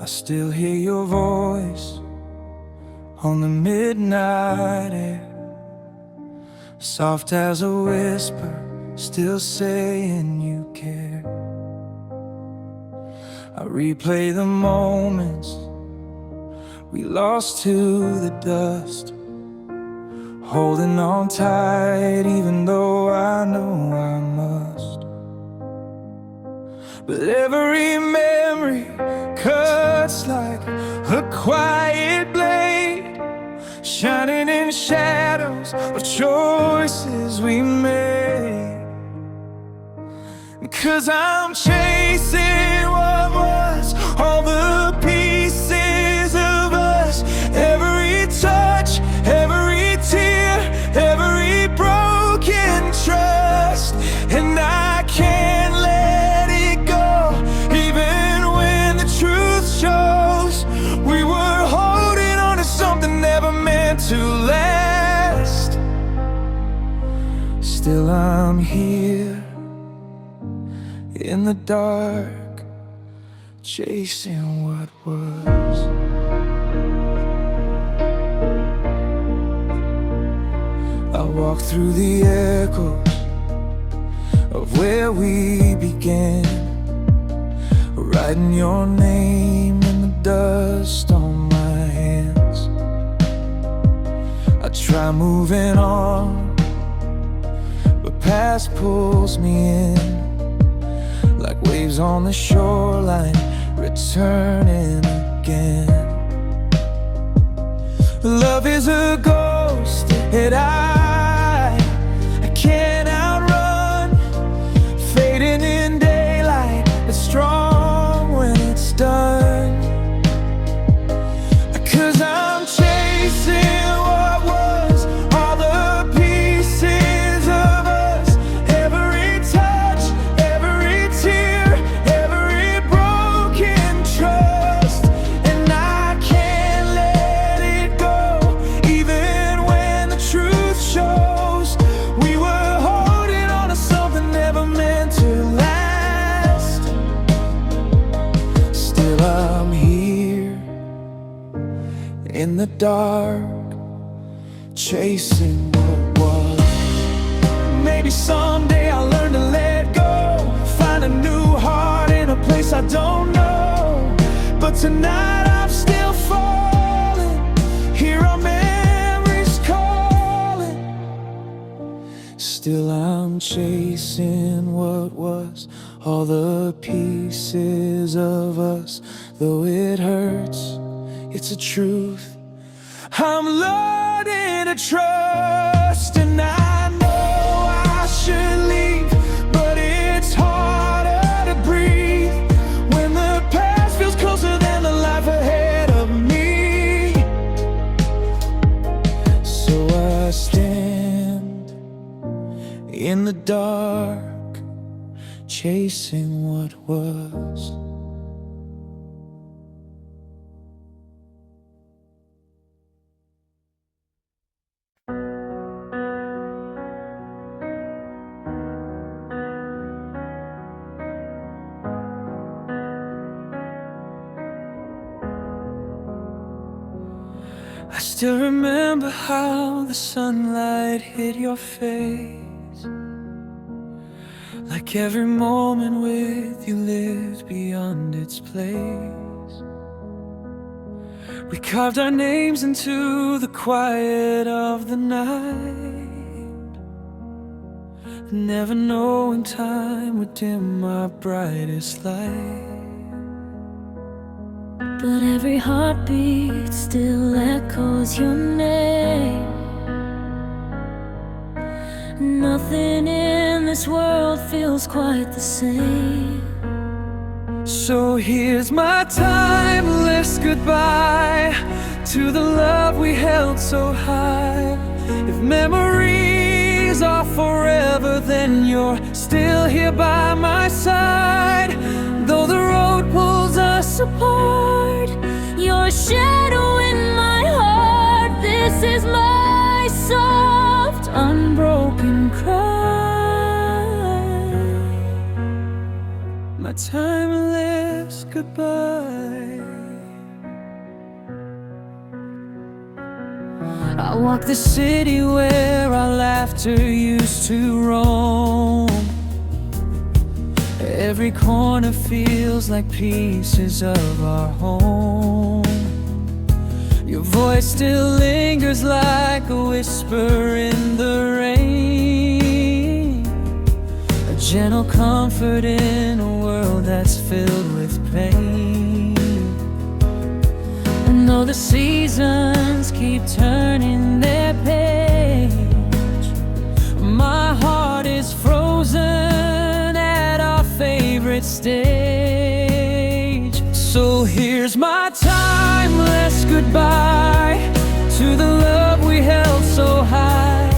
I still hear your voice on the midnight air, soft as a whisper, still saying you care. I replay the moments we lost to the dust, holding on tight even though I know I must. But every memory cuts like a quiet blade, shining in shadows of choices we made. 'Cause I'm chasing what was, all the pieces of us, every touch, every tear, every broken trust. And I can't let it go, even when the truth shows we were holding on to something never meant to last. Still I'm here in the dark, chasing what was. I walk through the echoes of where we began, writing your name in the dust on my hands. I try moving on, but past pulls me in, like waves on the shoreline, returning again. Love is a ghost that I can't outrun, fading in daylight, but strong when it's done. 'Cause I'm chasing what was, all the pieces of us, every touch, every tear, every broken trust. And I can't let it go, even when the truth shows we were holding on to something never meant to last. Still I'm here in the dark, chasing what was. Maybe someday I'll learn to let go, find a new heart in a place I don't know. But tonight I'm still falling, here are memories calling. Still I'm chasing what was, all the pieces of us. Though it hurts, it's a truth I'm learning to trust. And I know I should leave, but it's harder to breathe when the past feels closer than the life ahead of me. So I stand in the dark, chasing what was. I still remember how the sunlight hit your face, like every moment with you lived beyond its place. We carved our names into the quiet of the night, never knowing time would dim our brightest light. But every heartbeat still echoes your name. Nothing in this world feels quite the same. So here's my timeless goodbye to the love we held so high. If memories are forever, then you're still here by my side. Though the road pulls us apart, You're a shadow in my heart. This is my soft, unbroken cry. my timeless goodbye. I walk the city where our laughter used to roam. Every corner feels like pieces of our home. Your voice still lingers like a whisper in the rain, a gentle comfort in a world that's filled with pain. And though the seasons keep turning their page, my heart is frozen at our favorite stage. So here's my timeless goodbye to the love we held so high.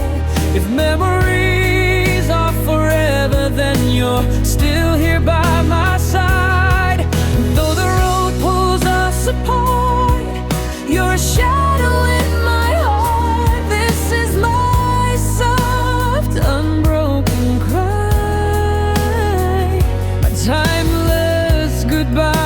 If memories are forever, then you're still here by my side. Though the road pulls us apart, you're a shadow in my heart. This is my soft, unbroken cry, my timeless goodbye.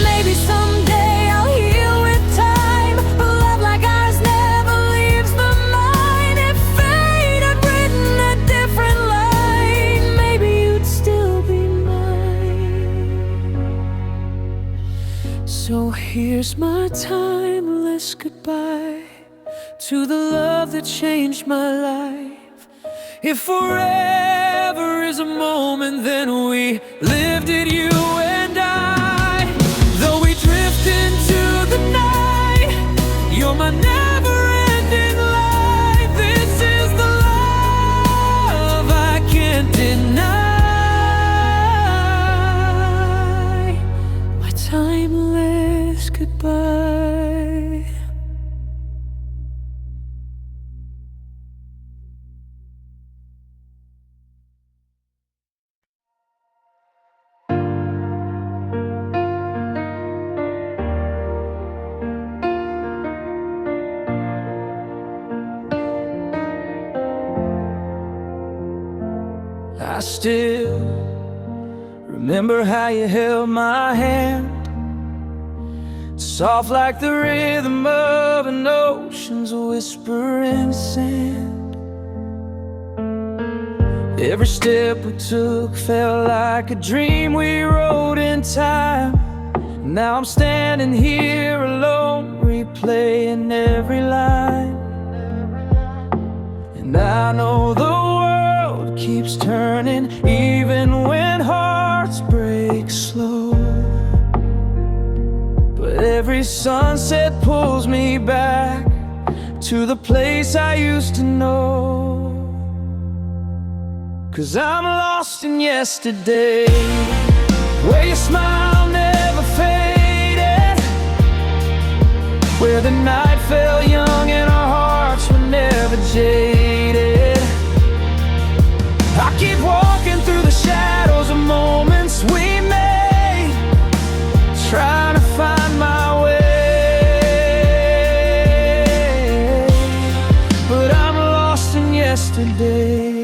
Maybe someday I'll heal with time, but love like ours never leaves the mind. If fate had written a different line, maybe you'd still be mine. So here's my timeless goodbye to the love that changed my life. If forever is a moment, then we lived it, you and I. Though we drift into the night, you're my never-ending light. This is the love I can't deny, my timeless goodbye. I still remember how you held my hand, soft like the rhythm of an ocean's whisper in sand. Every step we took felt like a dream we wrote in time. Now I'm standing here alone, replaying every line. And I know the world keeps turning, even when hearts break slow. But every sunset pulls me back to the place I used to know. 'Cause I'm lost in yesterday, where your smile never faded, where the night fell young and our hearts were never jaded. I keep walking through the shadows of moments we made, trying to find my way. But I'm lost in yesterday.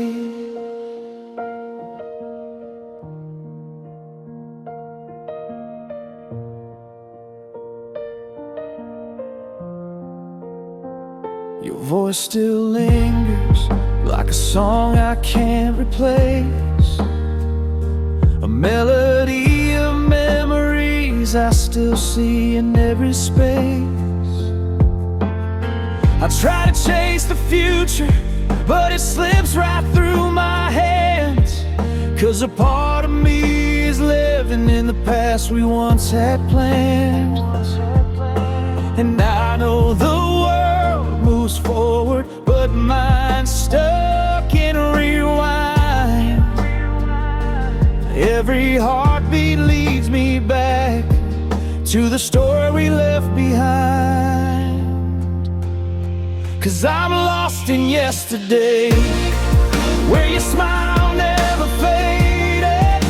Your voice still lingers like a song I can't replace, a melody of memories I still see in every space. I try to chase the future, but it slips right through my hands. 'Cause a part of me is living in the past we once had planned. And I know the world moves forward, but mine's stuck in rewind. Every heartbeat leads me back to the story we left behind. 'Cause I'm lost in yesterday, where your smile never faded,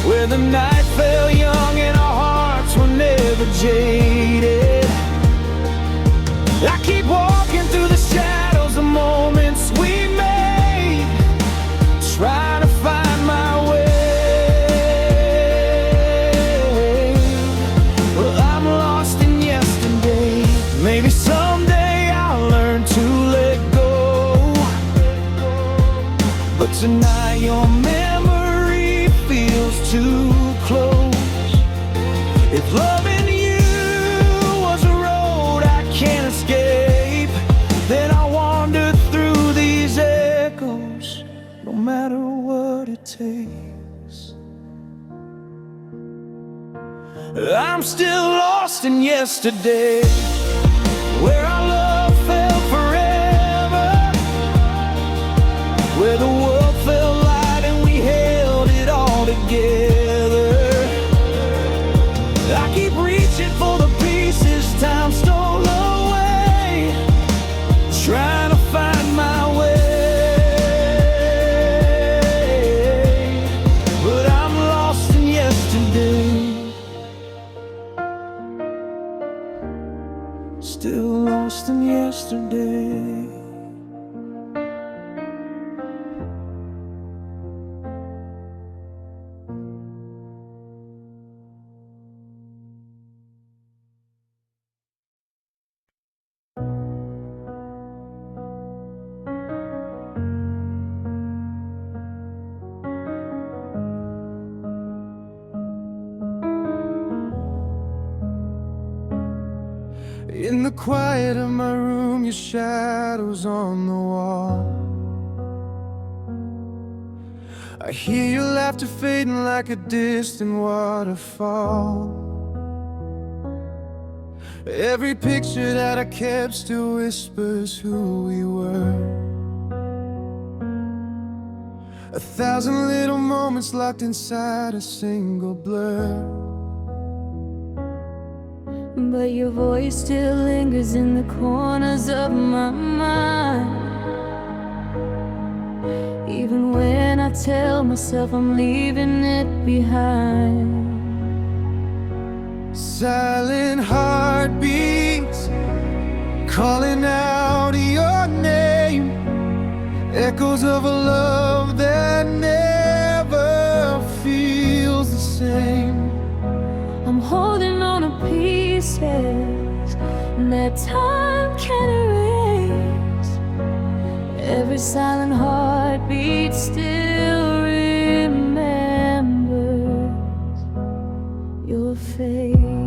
where the night fell young and our hearts were never jaded. I keep walking through the shadows of moments we made, trying to find my way. I'm still lost in yesterday, where our love fell forever, where the world felt light and we held it all together. I keep reaching for the pieces time stole away, trying to find my way, but I'm lost in yesterday, still lost in yesterday. In the quiet of my room, your shadow's on the wall. I hear your laughter fading like a distant waterfall. Every picture that I kept still whispers who we were. 1,000 little moments locked inside a single blur. But your voice still lingers in the corners of my mind. Even when I tell myself I'm leaving it behind. Silent heartbeats calling out your name, echoes of a love that never feels the same. I'm holding on to pieces that time can't erase. Every silent heartbeat still remembers your face.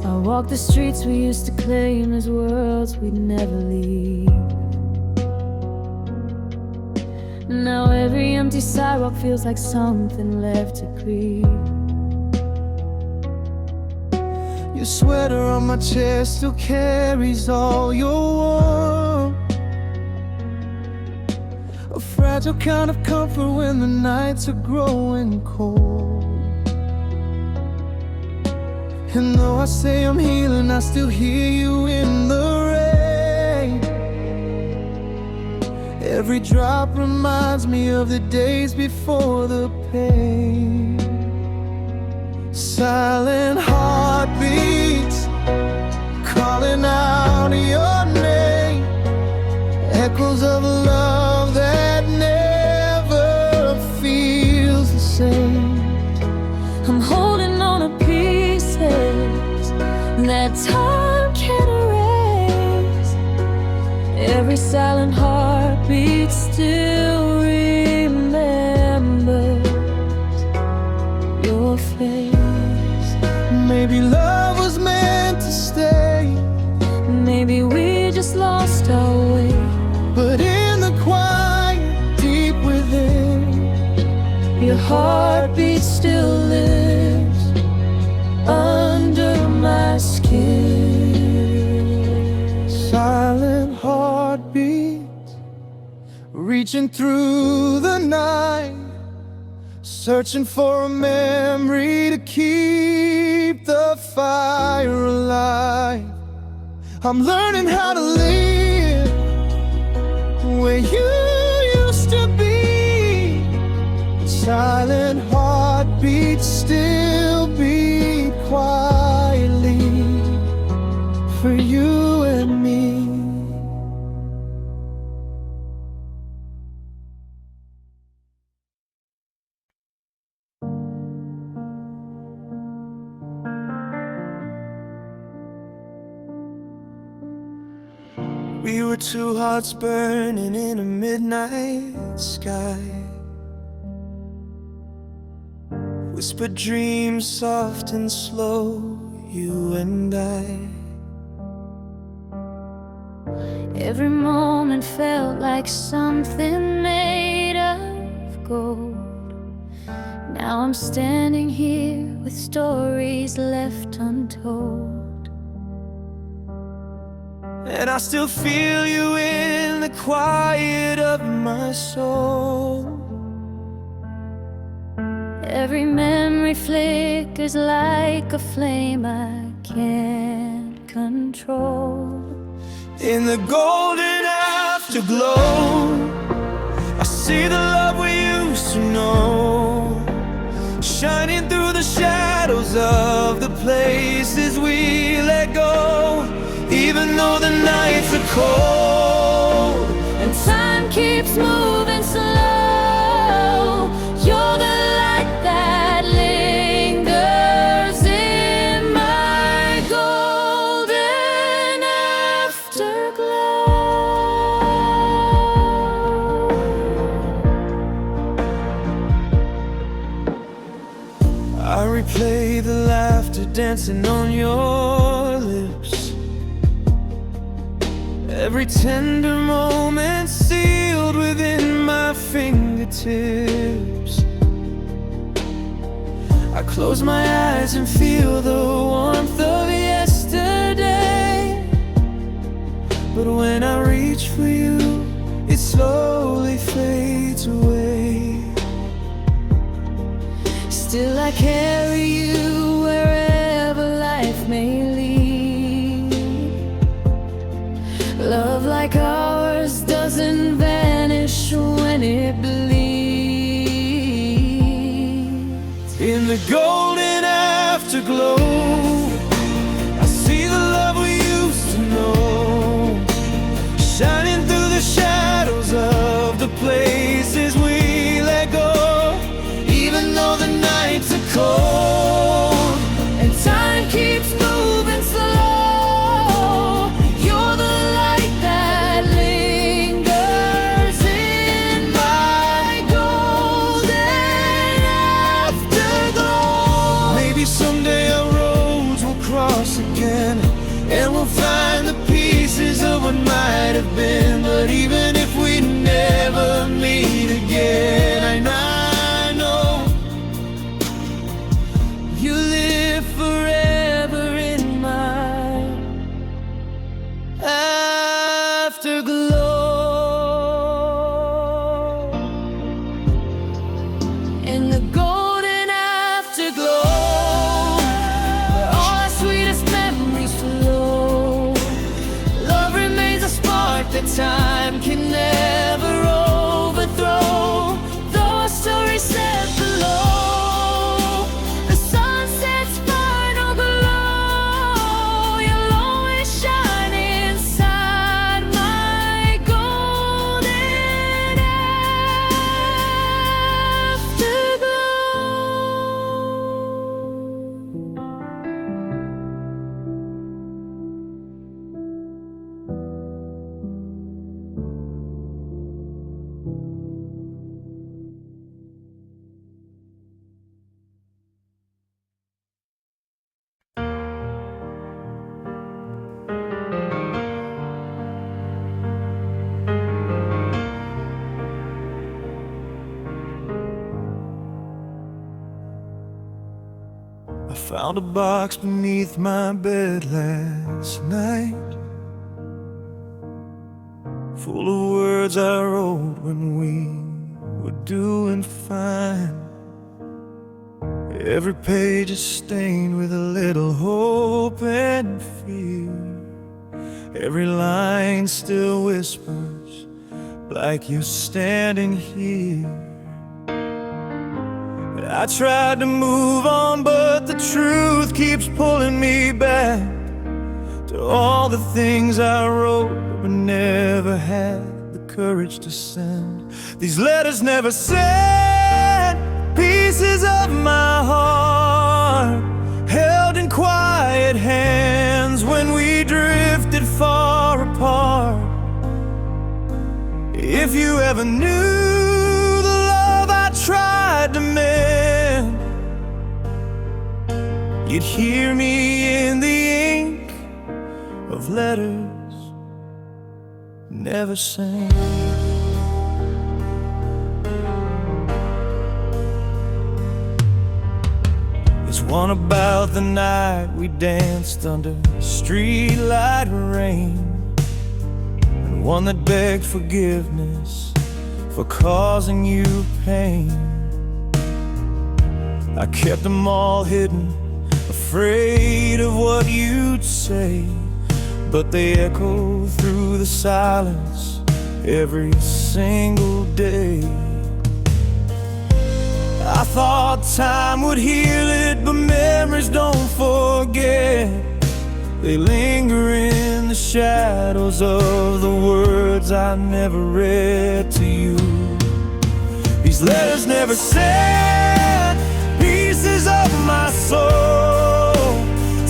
I walk the streets we used to claim as worlds we'd never leave. Now every empty sidewalk feels like something left to grieve. Your sweater on my chest still carries all your warmth, a fragile kind of comfort when the nights are growing cold. And though I say I'm healing, I still hear you in the rain. Every drop reminds me of the days before the pain. Silent heartbeats calling out your name, echoes of a love that never feels the same. I'm holding on to pieces that time can't erase. Every silent heartbeat still remembers your face. Maybe love was meant to stay, maybe we just lost our way. but in the quiet, deep within, Your heartbeat still lives under my skin. silent heartbeats reaching through the night, searching for a memory to keep the fire alive. I'm learning how to live where you used to be. Silent heartbeats still beat quietly for you and me. We were two hearts burning in a midnight sky, whispered dreams soft and slow, you and I. Every moment felt like something made of gold. Now I'm standing here with stories left untold. And I still feel you in the quiet of my soul. Every memory flickers like a flame I can't control. In the golden afterglow, I see the love we used to know, shining through the shadows of the places we let go. Even though the nights are cold and time keeps moving slow, you're the light that lingers in my golden afterglow. I replay the laughter dancing on your lips, every tender moment sealed within my fingertips. I close my eyes and feel the warmth of yesterday, but when I reach for you, it slowly fades away. Still I carry you wherever life may lead. Love like ours doesn't vanish when it bleeds. In the golden afterglow, I see the love we used to know, shining through the shadows of the places we let go. Even though the nights are cold and time keeps moving slow, you're the light that lingers in my golden afterglow. Maybe someday our roads will cross again, and we'll find the pieces of what might have been. But even if we never meet again, I know you live forever in my afterglow. In the golden afterglow, where all our sweetest memories flow, love remains a spark that time can never overthrow. Though our story's set below, I found a box beneath my bed last night, full of words I wrote when we were doing fine. Every page is stained with a little hope and fear. Every line still whispers like you're standing here. I tried to move on, but the truth keeps pulling me back to all the things I wrote but never had the courage to send. These letters never said, pieces of my heart held in quiet hands when we drifted far apart. If you ever knew the love I tried to mend, you'd hear me in the ink of letters never sent. There's one about the night we danced under streetlight rain, and one that begged forgiveness for causing you pain. I kept them all hidden, afraid of what you'd say, but they echo through the silence every single day. I thought time would heal it, but memories don't forget. They linger in the shadows of the words I never read to you. These letters never said, pieces of my soul,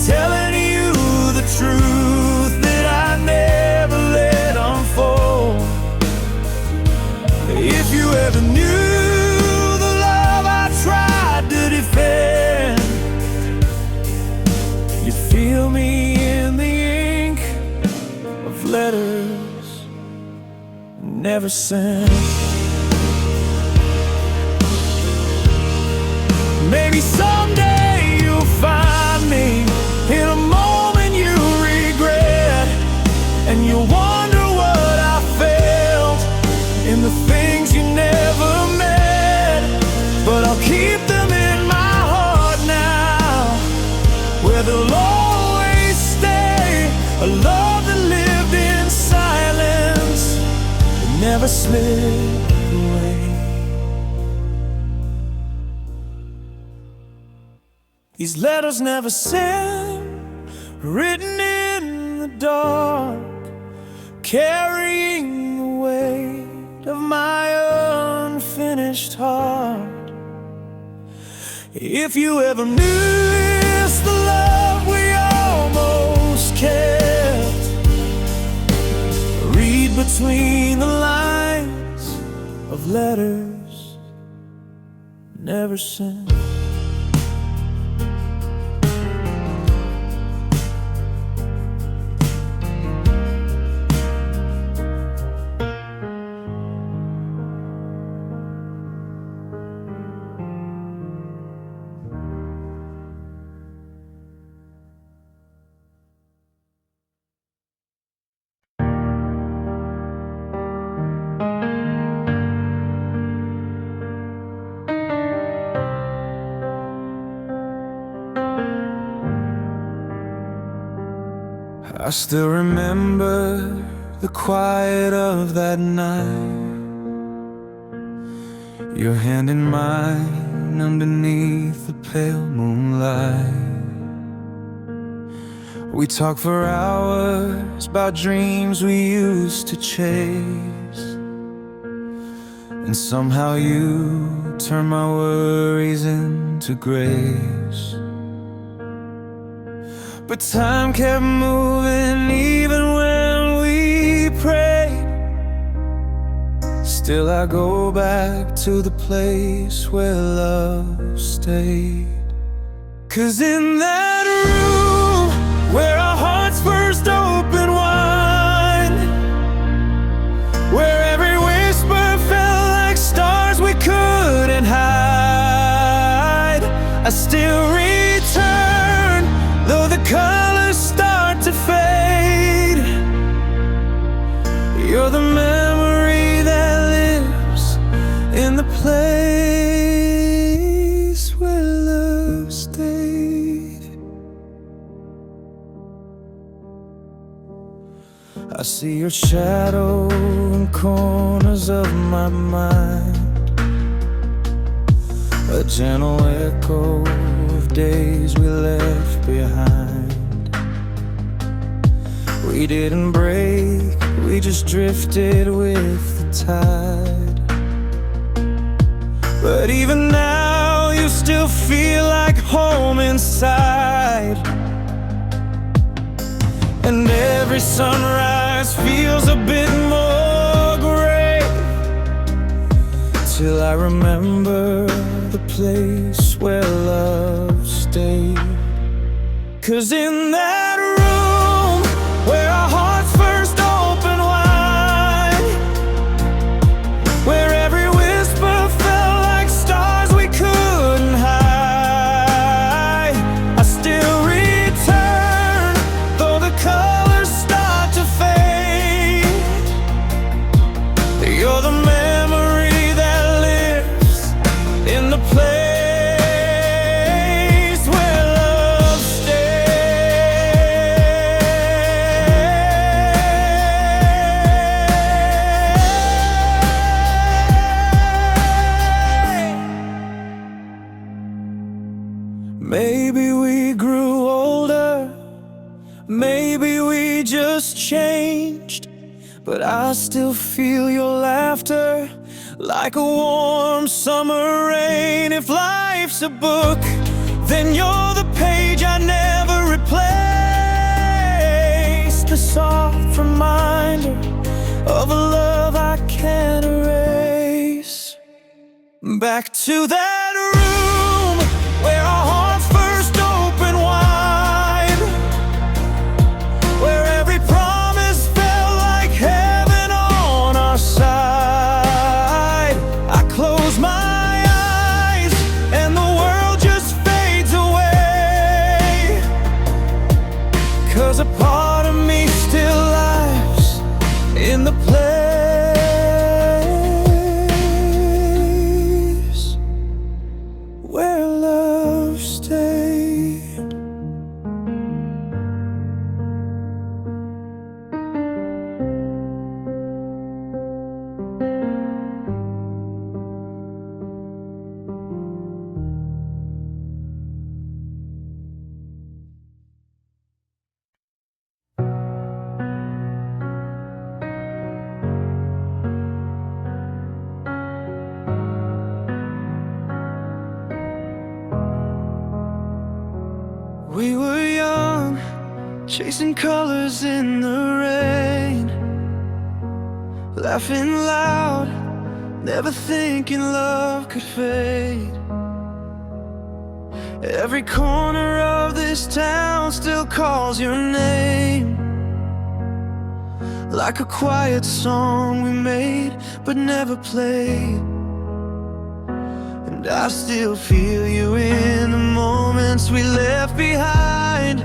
telling you the truth that I never let unfold. If you ever knew the love I tried to defend, you'd feel me in the ink of letters never sent. Maybe someday you'll find me in a moment you regret, and you'll wonder what I felt in the things you never met. But I'll keep them in my heart now, where they'll always stay. A love that lived in silence, that never slipped away. These letters never sent, written in the dark, carrying the weight of my unfinished heart. If you ever missed the love we almost kept, read between the lines of letters never sent. I still remember the quiet of that night, your hand in mine underneath the pale moonlight. We talked for hours about dreams we used to chase, and somehow you turned my worries into grace. But time kept moving even when we prayed. Still I go back to the place where love stayed. 'Cause in that room where our hearts first opened wide, where every whisper felt like stars we couldn't hide, I still return, though the colors start to fade. You're the memory that lives in the place where love stayed. I see your shadow in corners of my mind, a gentle echo of days we left behind. We didn't break, we just drifted with the tide. But even now you still feel like home inside, and every sunrise feels a bit more gray, till I remember the place where love stayed. 'Cause in that room where our hearts first opened wide, Maybe we just changed, but I still feel your laughter like a warm summer rain. If life's a book, then you're the page I never replace. The soft reminder of a love I can't erase. Back to that room where our hearts first opened wide, where every promise felt like heaven on our side. I close my eyes and the world just fades away, 'cause a part of me still lives in the place where love stayed. We were young, chasing colors in the rain, laughing loud, never thinking love could fade. Every corner of this town still calls your name, like a quiet song we made but never played. And I still feel you in the moments we left behind,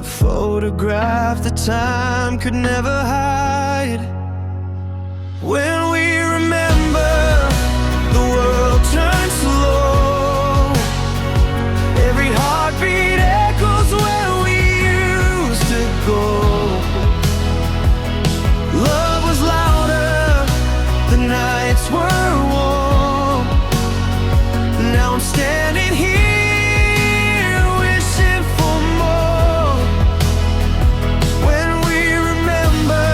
a photograph that time could never hide. When we remember, the world turns slow, every heartbeat echoes where we used to go. Love was louder, the nights were warm. Now I'm standing here wishing for more. When we remember,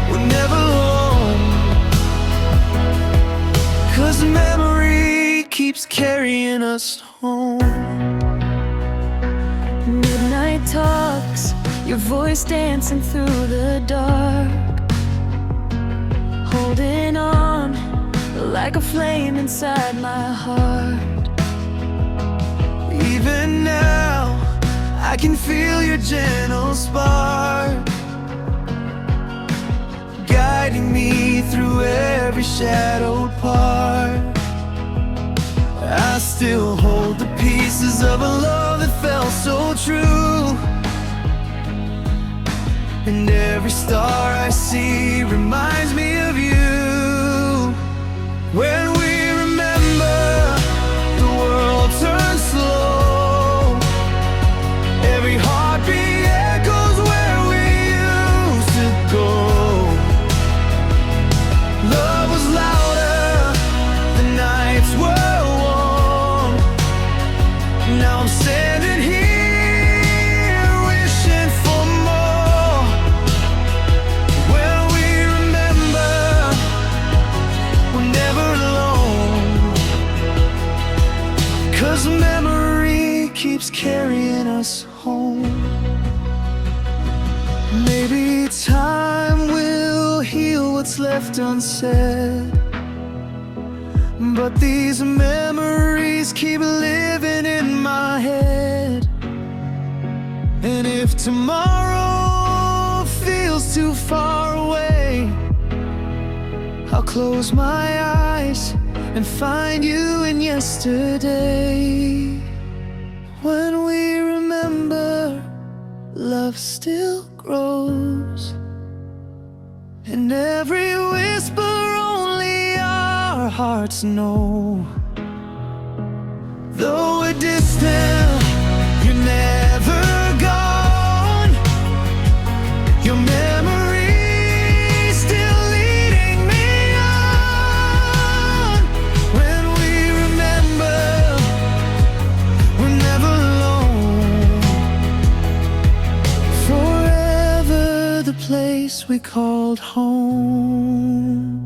we're never alone, 'cause the memory keeps carrying us home. Midnight talks, your voice dancing through the dark, holding on like a flame inside my heart. Even now, I can feel your gentle spark, guiding me through every shadowed part. I still hold the pieces of a love that felt so true, and every star I see reminds me of you. When we remember, the world turns slow, every heartbeat echoes where we used to go. Love was louder, the nights were warm. Now I'm standing here wishing for more. When we remember, we're never alone, 'cause the memory keeps carrying us home. Maybe time will heal what's left unsaid, but these memories keep living in my head. And if tomorrow feels too far away, I'll close my eyes and find you in yesterday. When we remember, love still grows, and every whisper only our hearts know. Though we're distant, you're never gone. Your memory's still leading me on. When we remember, we're never alone, place we called home.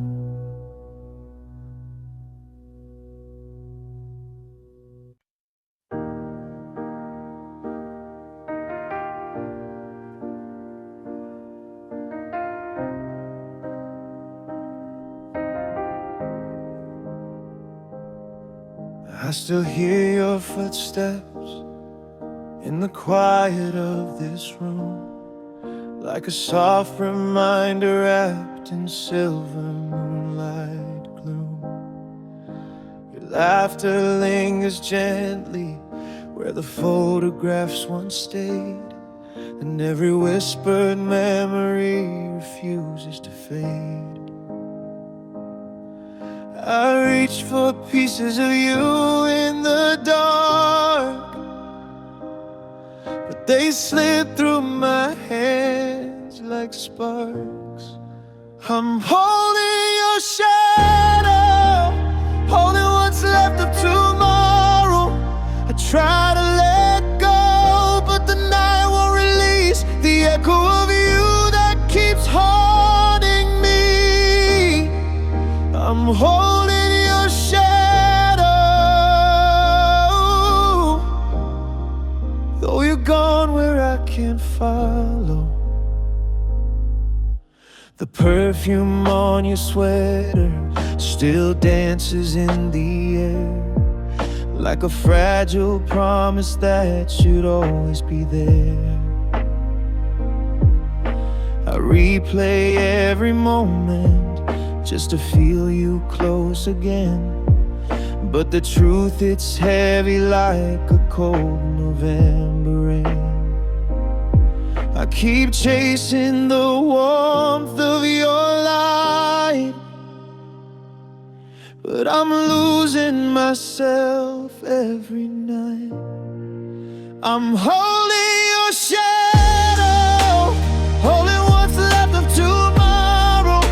I still hear your footsteps in the quiet of this room, like a soft reminder wrapped in silver moonlight gloom. Your laughter lingers gently where the photographs once stayed, and every whispered memory refuses to fade. I reach for pieces of you in the dark, but they slip through my hands like sparks. I'm holding your shadow, holding what's left of tomorrow. I try to let go, but the night won't release the echo of you that keeps haunting me. I'm holding your shadow, though you're gone where I can't follow. The perfume on your sweater still dances in the air, like a fragile promise that should always be there. I replay every moment just to feel you close again, but the truth, it's heavy like a cold November rain. I keep chasing the warmth of your light, but I'm losing myself every night. I'm holding your shadow, holding what's left of tomorrow.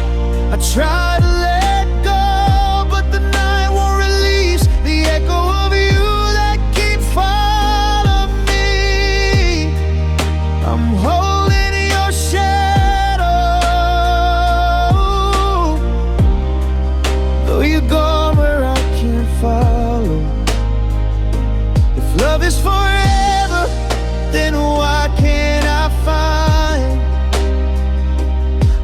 I try to let go, but the night won't release the echo of you that keeps following me. I'm holding your shadow, though you're gone where I can't follow. If love is forever, then why can't I find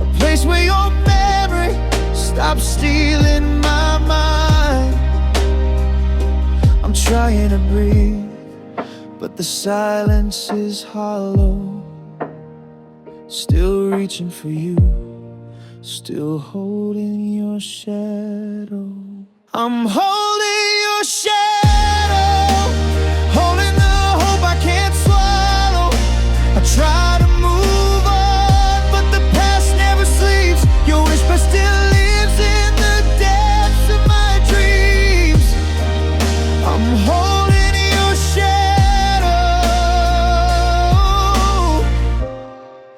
a place where your memory stops stealing my mind? I'm trying to breathe, but the silence is hollow. Still reaching for you, still holding your shadow. I'm holding your shadow, holding the hope I can't swallow. I try to move on, but the past never sleeps. Your whisper still lives in the depths of my dreams. I'm holding your shadow,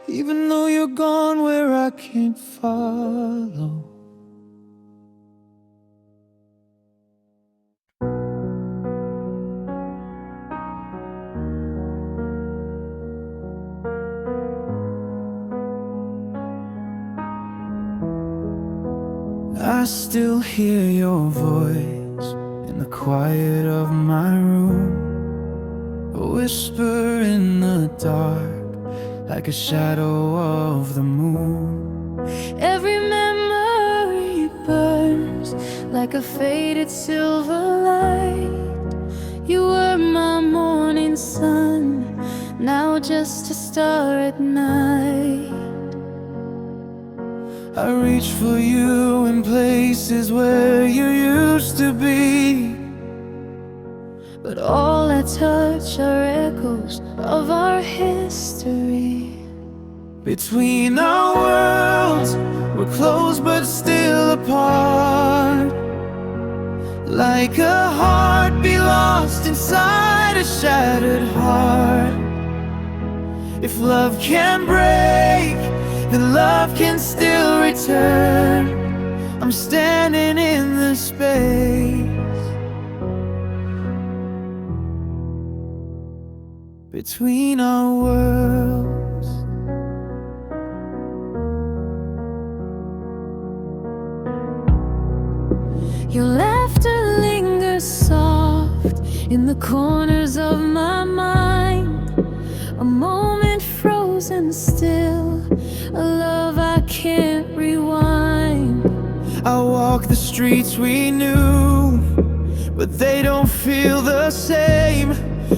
even though you're gone where I can't follow. I still hear your voice in the quiet of my room, a whisper in the dark, like a shadow of the moon. Every memory burns like a faded silver light. You were my morning sun, now just a star at night. I reach for you in places where you used to be, but all I touch are echoes of our history. between our worlds, we're close but still apart, like a heartbeat lost inside a shattered heart. If love can break, then love can still return. I'm standing in the space between our worlds. in the corners of my mind. A moment frozen still, a love I can't rewind. I walk the streets we knew, but they don't feel the same.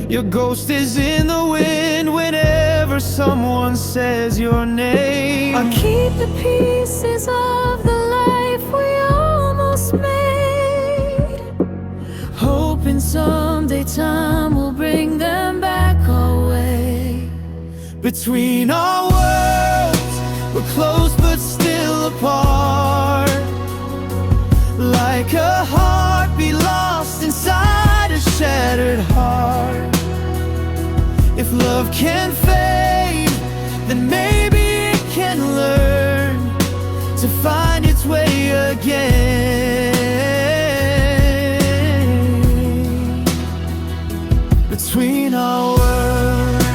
Your ghost is in the wind whenever someone says your name. I keep the pieces of the life we almost made, hoping someday time will bring them back our way. Between our worlds, we're close but still apart, like a heartbeat lost inside a shattered heart. If love can fade, then maybe it can learn to find its way again. Between our worlds,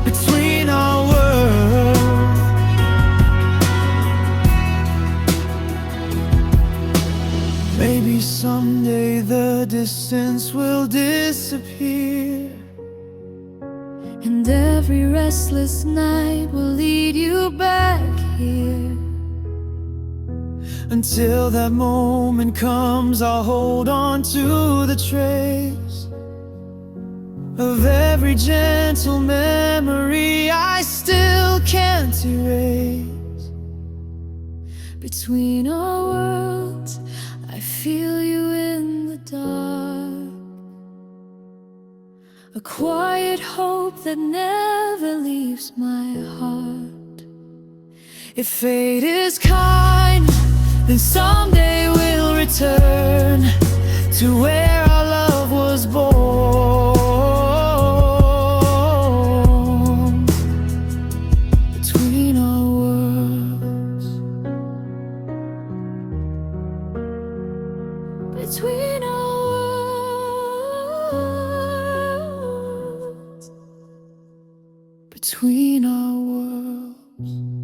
between our worlds, maybe someday the distance will disappear, and every restless night will lead you back here. Until that moment comes, I'll hold on to the trace of every gentle memory I still can't erase. Between our worlds, I feel you in the dark, a quiet hope that never leaves my heart. If fate is kind, then someday we'll return to where our love was born. Between our worlds, between our worlds, between our worlds.